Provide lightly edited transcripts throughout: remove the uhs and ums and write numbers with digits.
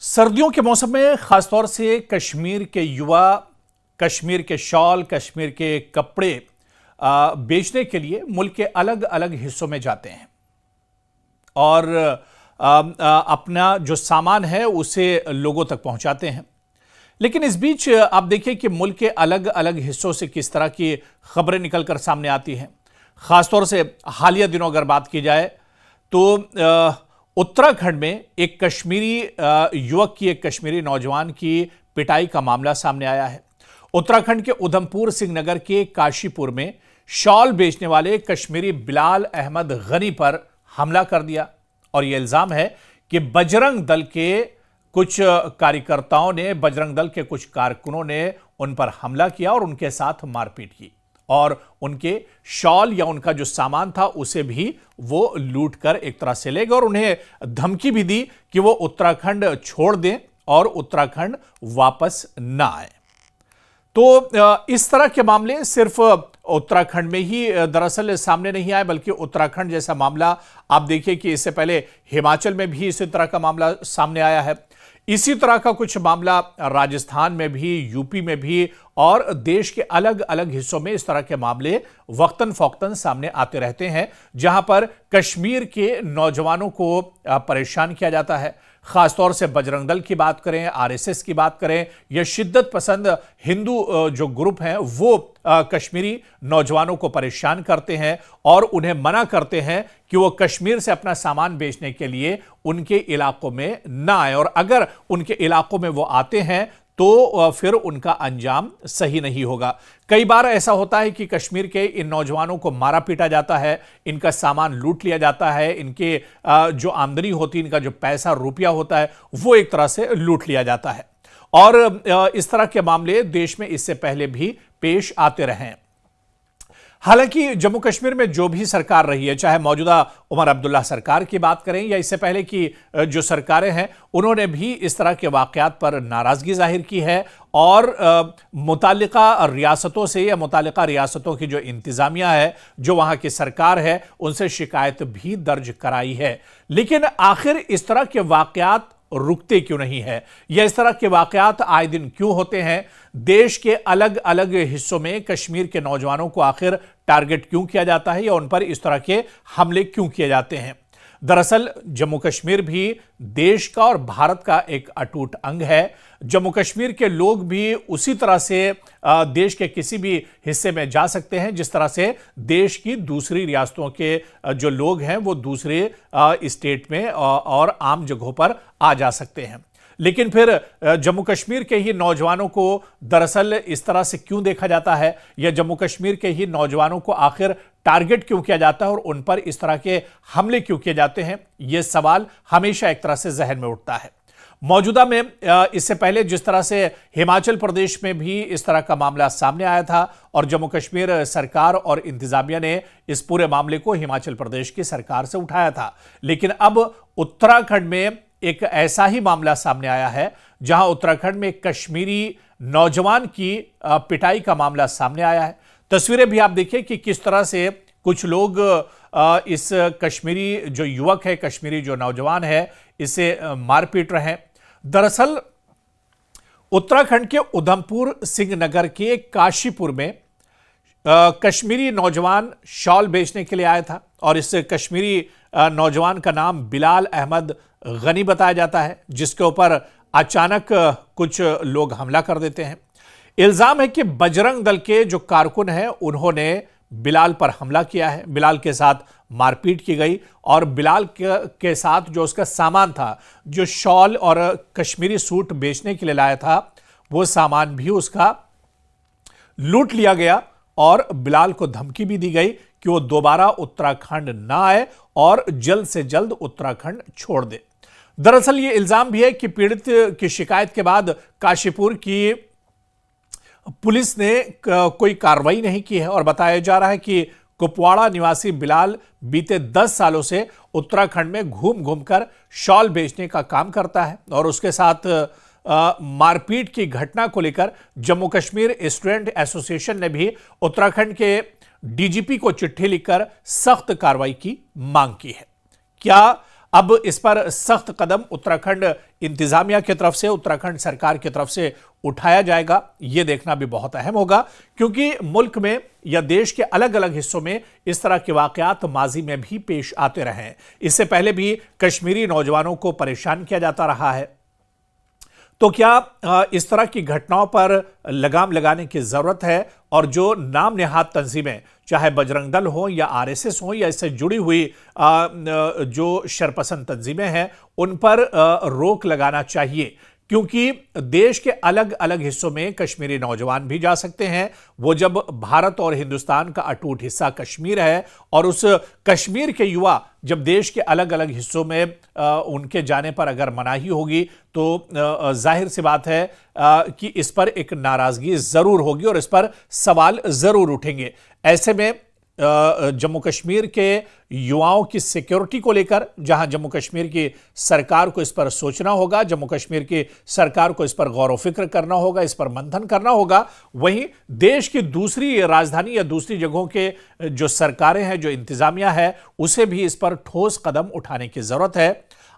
सर्दियों के मौसम में खासतौर से कश्मीर के युवा कश्मीर के शॉल, कश्मीर के कपड़े बेचने के लिए मुल्क के अलग अलग हिस्सों में जाते हैं और अपना जो सामान है उसे लोगों तक पहुंचाते हैं। लेकिन इस बीच आप देखिए कि मुल्क के अलग अलग हिस्सों से किस तरह की खबरें निकलकर सामने आती हैं। खासतौर से हालिया दिनों अगर बात की जाए तो उत्तराखंड में एक कश्मीरी युवक की, एक कश्मीरी नौजवान की पिटाई का मामला सामने आया है। उत्तराखंड के उधमपुर सिंह नगर के काशीपुर में शॉल बेचने वाले कश्मीरी बिलाल अहमद गनी पर हमला कर दिया और यह इल्जाम है कि बजरंग दल के कुछ कार्यकर्ताओं ने, बजरंग दल के कुछ कारकुनों ने उन पर हमला किया और उनके साथ मारपीट की और उनके शॉल या उनका जो सामान था उसे भी वो लूट कर एक तरह से ले गए और उन्हें धमकी भी दी कि वो उत्तराखंड छोड़ दें और उत्तराखंड वापस ना आए। तो इस तरह के मामले सिर्फ उत्तराखंड में ही दरअसल सामने नहीं आए, बल्कि उत्तराखंड जैसा मामला आप देखिए कि इससे पहले हिमाचल में भी इसी तरह का मामला सामने आया है। इसी तरह का कुछ मामला राजस्थान में भी, यूपी में भी और देश के अलग अलग हिस्सों में इस तरह के मामले वक्तन फौक्तन सामने आते रहते हैं, जहां पर कश्मीर के नौजवानों को परेशान किया जाता है। खासतौर से बजरंग दल की बात करें, आरएसएस की बात करें या शिद्दत पसंद हिंदू जो ग्रुप हैं वो कश्मीरी नौजवानों को परेशान करते हैं और उन्हें मना करते हैं कि वो कश्मीर से अपना सामान बेचने के लिए उनके इलाकों में ना आए और अगर उनके इलाकों में वो आते हैं तो फिर उनका अंजाम सही नहीं होगा। कई बार ऐसा होता है कि कश्मीर के इन नौजवानों को मारा पीटा जाता है, इनका सामान लूट लिया जाता है, इनके जो आमदनी होती है, इनका जो पैसा रुपया होता है वो एक तरह से लूट लिया जाता है और इस तरह के मामले देश में इससे पहले भी पेश आते रहे हैं। हालांकि जम्मू कश्मीर में जो भी सरकार रही है, चाहे मौजूदा उमर अब्दुल्ला सरकार की बात करें या इससे पहले की जो सरकारें हैं, उन्होंने भी इस तरह के वाकयात पर नाराजगी जाहिर की है और मुतालिका रियासतों से या मुतालिका रियासतों की जो इंतजामिया है, जो वहां की सरकार है, उनसे शिकायत भी दर्ज कराई है। लेकिन आखिर इस तरह के वाकयात रुकते क्यों नहीं है या इस तरह के वाकयात आए दिन क्यों होते हैं? देश के अलग अलग हिस्सों में कश्मीर के नौजवानों को आखिर टारगेट क्यों किया जाता है या उन पर इस तरह के हमले क्यों किए जाते हैं? दरअसल जम्मू कश्मीर भी देश का और भारत का एक अटूट अंग है। जम्मू कश्मीर के लोग भी उसी तरह से देश के किसी भी हिस्से में जा सकते हैं जिस तरह से देश की दूसरी रियासतों के जो लोग हैं वो दूसरे स्टेट में और आम जगहों पर आ जा सकते हैं। लेकिन फिर जम्मू कश्मीर के ही नौजवानों को दरअसल इस तरह से क्यों देखा जाता है या जम्मू कश्मीर के ही नौजवानों को आखिर टारगेट क्यों किया जाता है और उन पर इस तरह के हमले क्यों किए जाते हैं? यह सवाल हमेशा एक तरह से जहन में उठता है। मौजूदा में इससे पहले जिस तरह से हिमाचल प्रदेश में भी इस तरह का मामला सामने आया था और जम्मू कश्मीर सरकार और इंतजामिया ने इस पूरे मामले को हिमाचल प्रदेश की सरकार से उठाया था, लेकिन अब उत्तराखंड में एक ऐसा ही मामला सामने आया है जहां उत्तराखंड में एक कश्मीरी नौजवान की पिटाई का मामला सामने आया है। तस्वीरें भी आप देखिए कि किस तरह से कुछ लोग इस कश्मीरी जो युवक है, कश्मीरी जो नौजवान है, इसे मारपीट रहे हैं। दरअसल उत्तराखंड के उधमपुर सिंह नगर के काशीपुर में कश्मीरी नौजवान शॉल बेचने के लिए आया था और इस कश्मीरी नौजवान का नाम बिलाल अहमद गनी बताया जाता है, जिसके ऊपर अचानक कुछ लोग हमला कर देते हैं। इल्जाम है कि बजरंग दल के जो कारकुन हैं उन्होंने बिलाल पर हमला किया है, बिलाल के साथ मारपीट की गई और बिलाल के साथ जो उसका सामान था, जो शॉल और कश्मीरी सूट बेचने के लिए लाया था, वो सामान भी उसका लूट लिया गया और बिलाल को धमकी भी दी गई कि वो दोबारा उत्तराखंड ना आए और जल्द से जल्द उत्तराखंड छोड़ दे। दरअसल ये इल्जाम भी है कि पीड़ित की शिकायत के बाद काशीपुर की पुलिस ने कोई कार्रवाई नहीं की है और बताया जा रहा है कि कुपवाड़ा निवासी बिलाल बीते 10 सालों से उत्तराखंड में घूम घूमकर शॉल बेचने का काम करता है और उसके साथ मारपीट की घटना को लेकर जम्मू कश्मीर स्टूडेंट एसोसिएशन ने भी उत्तराखंड के डीजीपी को चिट्ठी लिखकर सख्त कार्रवाई की मांग की है। क्या अब इस पर सख्त कदम उत्तराखंड इंतजामिया की तरफ से, उत्तराखंड सरकार की तरफ से उठाया जाएगा। यह देखना भी बहुत अहम होगा, क्योंकि मुल्क में या देश के अलग अलग हिस्सों में इस तरह के वाकयात माजी में भी पेश आते रहे हैं। इससे पहले भी कश्मीरी नौजवानों को परेशान किया जाता रहा है। तो क्या इस तरह की घटनाओं पर लगाम लगाने की जरूरत है और जो नाम नेहाद तंजीमें, चाहे बजरंग दल हो या आरएसएस हो या इससे जुड़ी हुई जो शरपसंद तंजीमें हैं, उन पर रोक लगाना चाहिए, क्योंकि देश के अलग अलग हिस्सों में कश्मीरी नौजवान भी जा सकते हैं। वो जब भारत और हिंदुस्तान का अटूट हिस्सा कश्मीर है और उस कश्मीर के युवा जब देश के अलग अलग हिस्सों में उनके जाने पर अगर मनाही होगी तो जाहिर सी बात है कि इस पर एक नाराजगी जरूर होगी और इस पर सवाल जरूर उठेंगे। ऐसे में जम्मू कश्मीर के युवाओं की सिक्योरिटी को लेकर, जहां जम्मू कश्मीर की सरकार को इस पर सोचना होगा, जम्मू कश्मीर की सरकार को इस पर गौर व फिक्र करना होगा, इस पर मंथन करना होगा, वहीं देश की दूसरी राजधानी या दूसरी जगहों के जो सरकारें हैं, जो इंतजामिया है, उसे भी इस पर ठोस कदम उठाने की जरूरत है।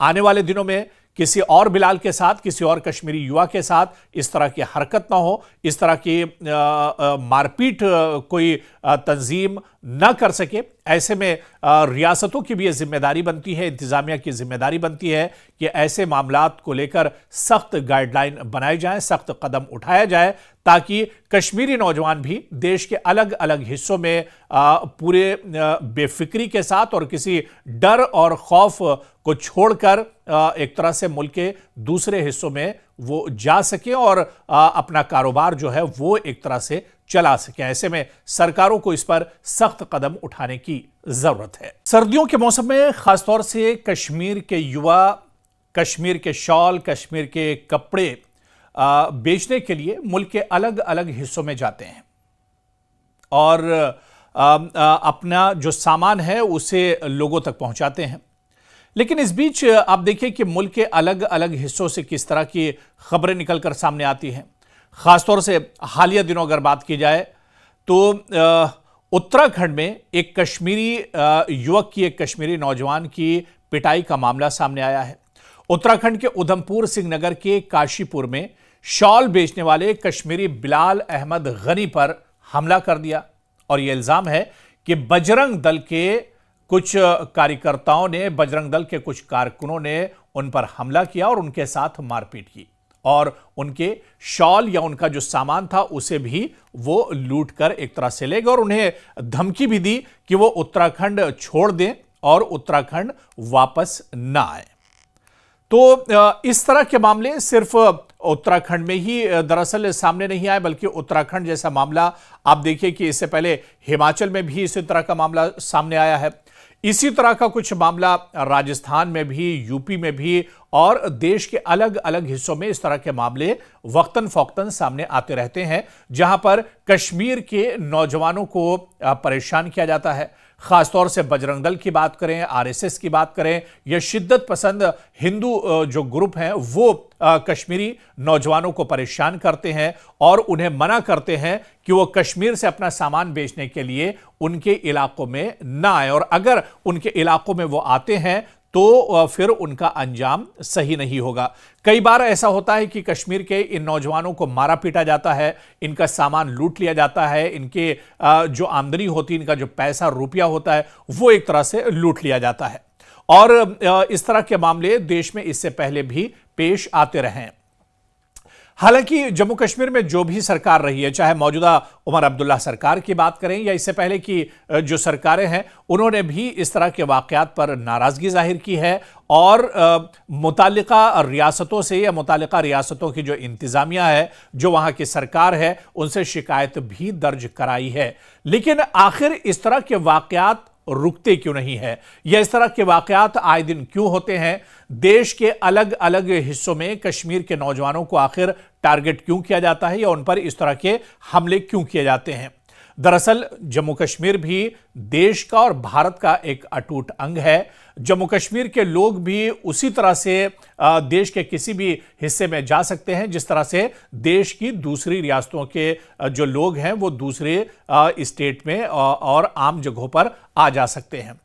आने वाले दिनों में किसी और बिलाल के साथ, किसी और कश्मीरी युवा के साथ इस तरह की हरकत ना हो, इस तरह की मारपीट कोई तंजीम ना कर सके। ऐसे में रियासतों की भी ये जिम्मेदारी बनती है, इंतजामिया की जिम्मेदारी बनती है कि ऐसे मामलात को लेकर सख्त गाइडलाइन बनाई जाए, सख्त कदम उठाया जाए, ताकि कश्मीरी नौजवान भी देश के अलग अलग हिस्सों में पूरे बेफिक्री के साथ और किसी डर और खौफ को छोड़कर एक तरह से मुल्क के दूसरे हिस्सों में वो जा सके और अपना कारोबार जो है वो एक तरह से चला सके। ऐसे में सरकारों को इस पर सख्त कदम उठाने की जरूरत है। सर्दियों के मौसम में खासतौर से कश्मीर के युवा कश्मीर के शॉल, कश्मीर के कपड़े बेचने के लिए मुल्क के अलग अलग हिस्सों में जाते हैं और अपना जो सामान है उसे लोगों तक पहुंचाते हैं। लेकिन इस बीच आप देखिए कि मुल्क के अलग अलग हिस्सों से किस तरह की खबरें निकलकर सामने आती हैं। खासतौर से हालिया दिनों अगर बात की जाए तो उत्तराखंड में एक कश्मीरी युवक की, एक कश्मीरी नौजवान की पिटाई का मामला सामने आया है। उत्तराखंड के उधमपुर सिंह नगर के काशीपुर में शॉल बेचने वाले कश्मीरी बिलाल अहमद गनी पर हमला कर दिया और यह इल्जाम है कि बजरंग दल के कुछ कार्यकर्ताओं ने, बजरंग दल के कुछ कारकुनों ने उन पर हमला किया और उनके साथ मारपीट की और उनके शॉल या उनका जो सामान था उसे भी वो लूट कर एक तरह से ले गए और उन्हें धमकी भी दी कि वो उत्तराखंड छोड़ दें और उत्तराखंड वापस ना आए। तो इस तरह के मामले सिर्फ उत्तराखंड में ही दरअसल सामने नहीं आए, बल्कि उत्तराखंड जैसा मामला आप देखिए कि इससे पहले हिमाचल में भी इसी तरह का मामला सामने आया है। इसी तरह का कुछ मामला राजस्थान में भी, यूपी में भी और देश के अलग अलग हिस्सों में इस तरह के मामले वक्तन फौक्तन सामने आते रहते हैं, जहां पर कश्मीर के नौजवानों को परेशान किया जाता है। खासतौर से बजरंग दल की बात करें, आरएसएस की बात करें, यह शिद्दत पसंद हिंदू जो ग्रुप हैं वो कश्मीरी नौजवानों को परेशान करते हैं और उन्हें मना करते हैं कि वो कश्मीर से अपना सामान बेचने के लिए उनके इलाकों में ना आए और अगर उनके इलाकों में वो आते हैं तो फिर उनका अंजाम सही नहीं होगा। कई बार ऐसा होता है कि कश्मीर के इन नौजवानों को मारा पीटा जाता है, इनका सामान लूट लिया जाता है, इनके जो आमदनी होती है, इनका जो पैसा रुपया होता है वो एक तरह से लूट लिया जाता है और इस तरह के मामले देश में इससे पहले भी पेश आते रहे हैं। हालांकि जम्मू कश्मीर में जो भी सरकार रही है, चाहे मौजूदा उमर अब्दुल्ला सरकार की बात करें या इससे पहले की जो सरकारें हैं, उन्होंने भी इस तरह के वाकयात पर नाराजगी जाहिर की है और मुतालिका रियासतों से या मुतालिका रियासतों की जो इंतजामिया है, जो वहां की सरकार है, उनसे शिकायत भी दर्ज कराई है। लेकिन आखिर इस तरह के वाकयात रुकते क्यों नहीं है, या इस तरह के वाकयात आए दिन क्यों होते हैं? देश के अलग अलग हिस्सों में कश्मीर के नौजवानों को आखिर टारगेट क्यों किया जाता है या उन पर इस तरह के हमले क्यों किए जाते हैं? दरअसल जम्मू कश्मीर भी देश का और भारत का एक अटूट अंग है। जम्मू कश्मीर के लोग भी उसी तरह से देश के किसी भी हिस्से में जा सकते हैं जिस तरह से देश की दूसरी रियासतों के जो लोग हैं वो दूसरे स्टेट में और आम जगहों पर आ जा सकते हैं।